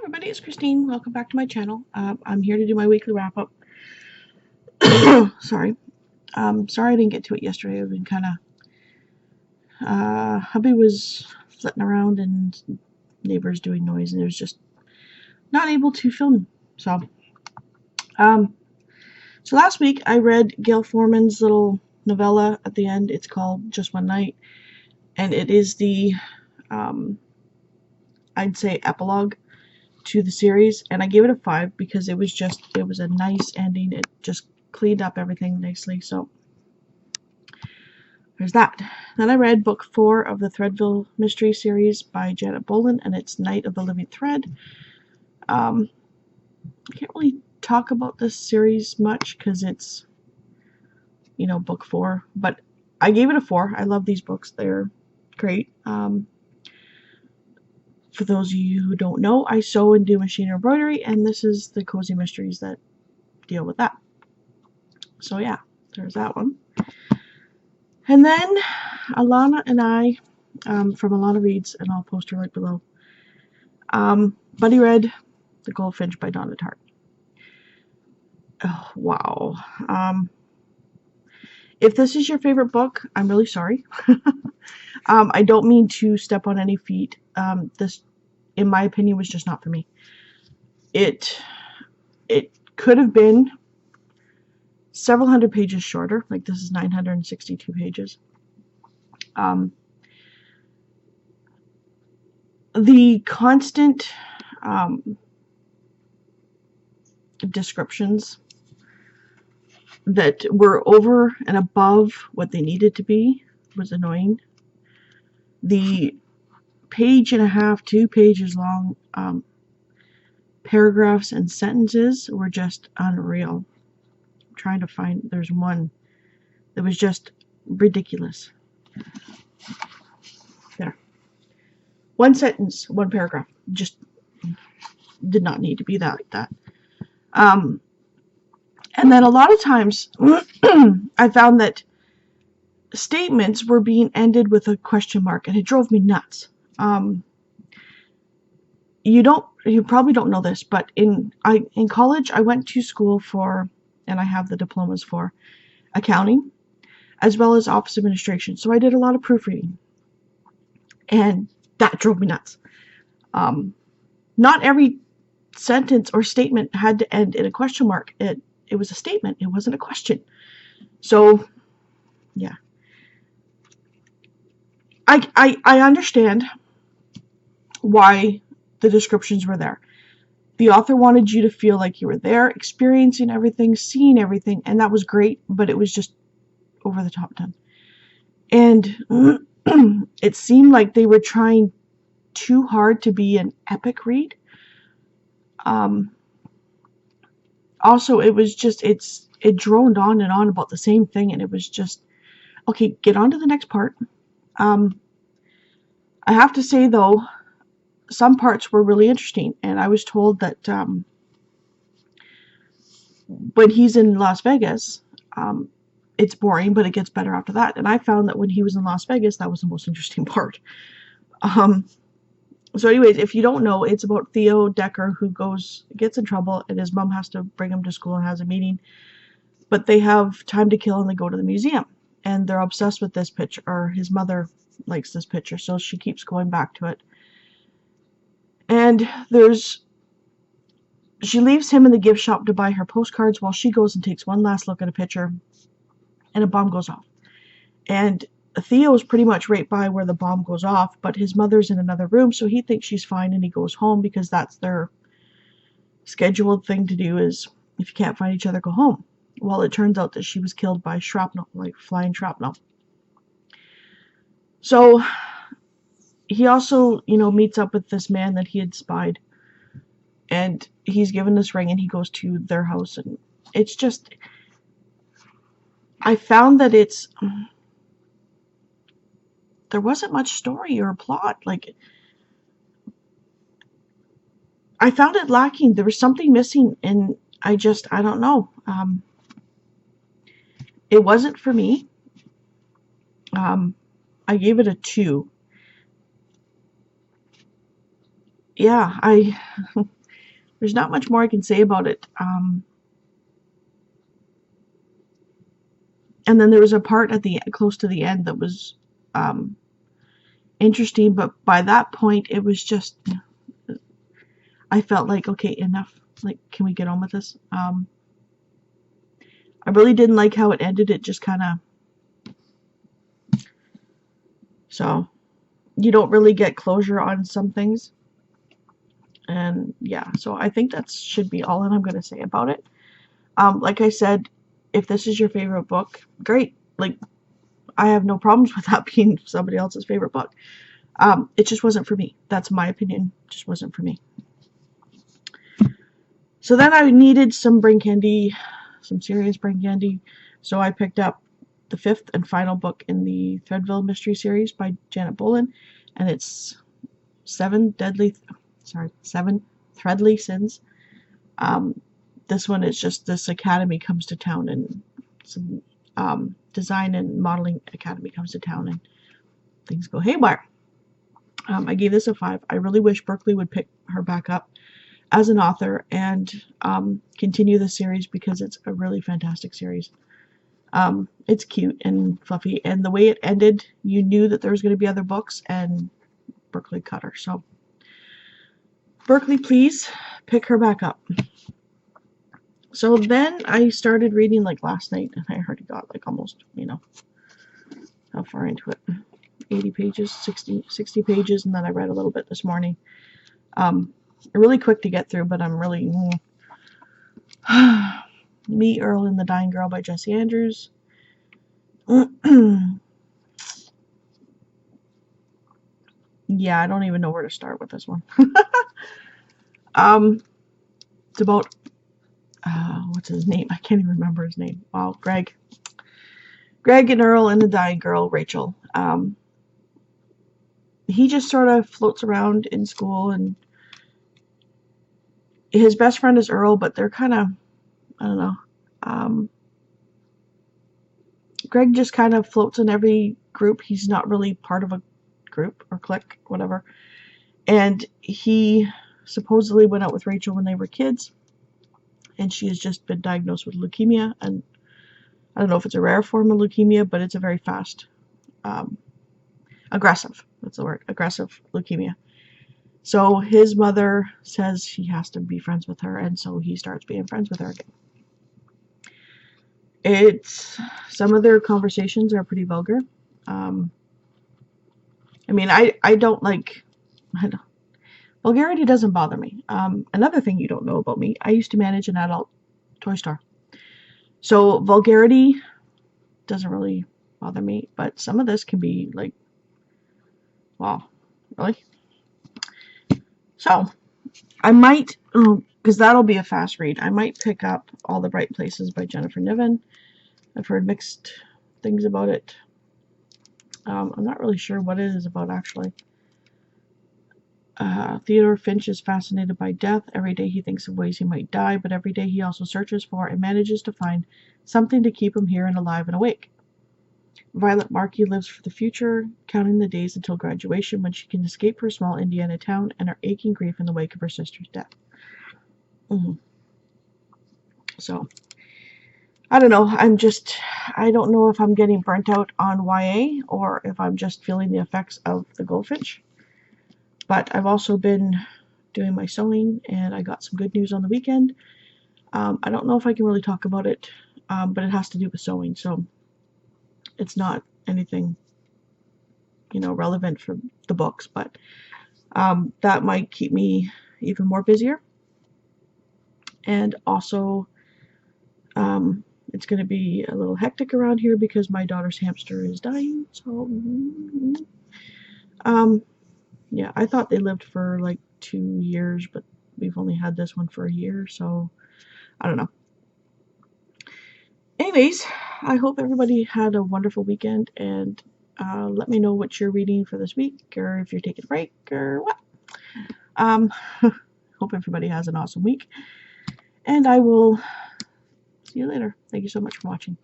Everybody, it's Christine. Welcome back to my channel. I'm here to do my weekly wrap-up. Sorry. Sorry I didn't get to it yesterday. I've been kind of... hubby was flitting around and neighbors doing noise, and it was just not able to film. So last week I read Gail Foreman's little novella at the end. It's called Just One Night, and it is the, I'd say, epilogue to the series, and I gave it a 5 because it was a nice ending. It just cleaned up everything nicely. So there's that. Then I read book 4 of the Threadville mystery series by Janet Boland, and it's Night of the Living Thread. I can't really talk about this series much because it's, book 4, but I gave it a 4. I love these books. They're great. For those of you who don't know, I sew and do machine embroidery, and this is the cozy mysteries that deal with that. So yeah, there's that one. And then Alana and I, from Alana Reads, and I'll post her link below, Buddy read The Goldfinch by Donna Tartt. Oh, wow. If this is your favorite book, I'm really sorry. I don't mean to step on any feet. This, in my opinion, was just not for me. It could have been several hundred pages shorter. Like, this is 962 pages. The constant descriptions that were over and above what they needed to be was annoying. The page and a half, 2 pages long paragraphs and sentences were just unreal. I'm trying to find, there's one that was just ridiculous. There. One sentence, one paragraph, just did not need to be that like that. And then a lot of times I found that statements were being ended with a question mark, and it drove me nuts. You probably don't know this, but in college I went to school for, and I have the diplomas for, accounting as well as office administration. So I did a lot of proofreading, and that drove me nuts. Not every sentence or statement had to end in a question mark. It was a statement. It wasn't a question. So yeah. I understand why the descriptions were there. The author wanted you to feel like you were there, experiencing everything, seeing everything, and that was great, but it was just over the top done. And it seemed like they were trying too hard to be an epic read. Also, it was just, it droned on and on about the same thing, and it was just, okay, get on to the next part. I have to say, though, some parts were really interesting, and I was told that when he's in Las Vegas, it's boring, but it gets better after that. And I found that when he was in Las Vegas, that was the most interesting part. So anyways, if you don't know, it's about Theo Decker, who gets in trouble, and his mom has to bring him to school and has a meeting. But they have time to kill, and they go to the museum. And they're obsessed with this picture, or his mother likes this picture, so she keeps going back to it. And she leaves him in the gift shop to buy her postcards while she goes and takes one last look at a picture, and a bomb goes off. And Theo is pretty much right by where the bomb goes off, but his mother's in another room, so he thinks she's fine, and he goes home because that's their scheduled thing to do, is if you can't find each other, go home. Well, it turns out that she was killed by shrapnel, like flying shrapnel. So he also, meets up with this man that he had spied, and he's given this ring, and he goes to their house, and it's just, I found that there wasn't much story or plot. Like, I found it lacking. There was something missing, and I don't know. It wasn't for me. I gave it a 2. yeah, there's not much more I can say about it. And then there was a part at the close to the end that was um, interesting, but by that point it was just, I felt like, okay, enough. Like, can we get on with this? I really didn't like how it ended. It just kind of, so you don't really get closure on some things. And yeah, so I think that should be all that I'm going to say about it. Like I said, if this is your favorite book, great. Like, I have no problems with that being somebody else's favorite book. It just wasn't for me. That's my opinion. It just wasn't for me. So then I needed some brain candy, some serious brain candy. So I picked up the 5th and final book in the Threadville Mystery Series by Janet Bolin, and it's Seven Threadly Sins. This one is just this academy comes to town, and some design and modeling academy comes to town, and things go haywire. I gave this a 5. I really wish Berkley would pick her back up as an author and continue the series, because it's a really fantastic series. It's cute and fluffy, and the way it ended, you knew that there was going to be other books, and Berkley cut her. So Berkley, please pick her back up. So then I started reading like last night, and I already got like almost, how far into it? 80 pages, 60 pages, and then I read a little bit this morning. Really quick to get through, but I'm really Me, Earl, and the Dying Girl by Jessie Andrews. Yeah, I don't even know where to start with this one. It's about what's his name? I can't even remember his name. Wow, Greg and Earl and the Dying Girl, Rachel. He just sort of floats around in school, and his best friend is Earl, but they're kind of, I don't know. Greg just kind of floats in every group. He's not really part of a group or clique, whatever. And he supposedly went out with Rachel when they were kids, and she has just been diagnosed with leukemia. And I don't know if it's a rare form of leukemia, but it's a very fast, aggressive, that's the word, aggressive leukemia. So his mother says he has to be friends with her, and so he starts being friends with her again. Some of their conversations are pretty vulgar. I don't like, vulgarity doesn't bother me. Another thing you don't know about me, I used to manage an adult toy store. So vulgarity doesn't really bother me, but some of this can be like, wow, really? So I might, because that'll be a fast read, I might pick up All the Bright Places by Jennifer Niven. I've heard mixed things about it. I'm not really sure what it is about, actually. Theodore Finch is fascinated by death. Every day he thinks of ways he might die, but every day he also searches for and manages to find something to keep him here and alive and awake. Violet Markey lives for the future, counting the days until graduation, when she can escape her small Indiana town and her aching grief in the wake of her sister's death. So, I don't know. I don't know if I'm getting burnt out on YA or if I'm just feeling the effects of the Goldfinch. But I've also been doing my sewing, and I got some good news on the weekend. I don't know if I can really talk about it, but it has to do with sewing, so it's not anything, relevant for the books, but that might keep me even more busier. And also, it's going to be a little hectic around here because my daughter's hamster is dying, so yeah, I thought they lived for like 2 years, but we've only had this one for a year, so I don't know. Anyways, I hope everybody had a wonderful weekend, and let me know what you're reading for this week, or if you're taking a break, or what. Hope everybody has an awesome week, and I will see you later. Thank you so much for watching.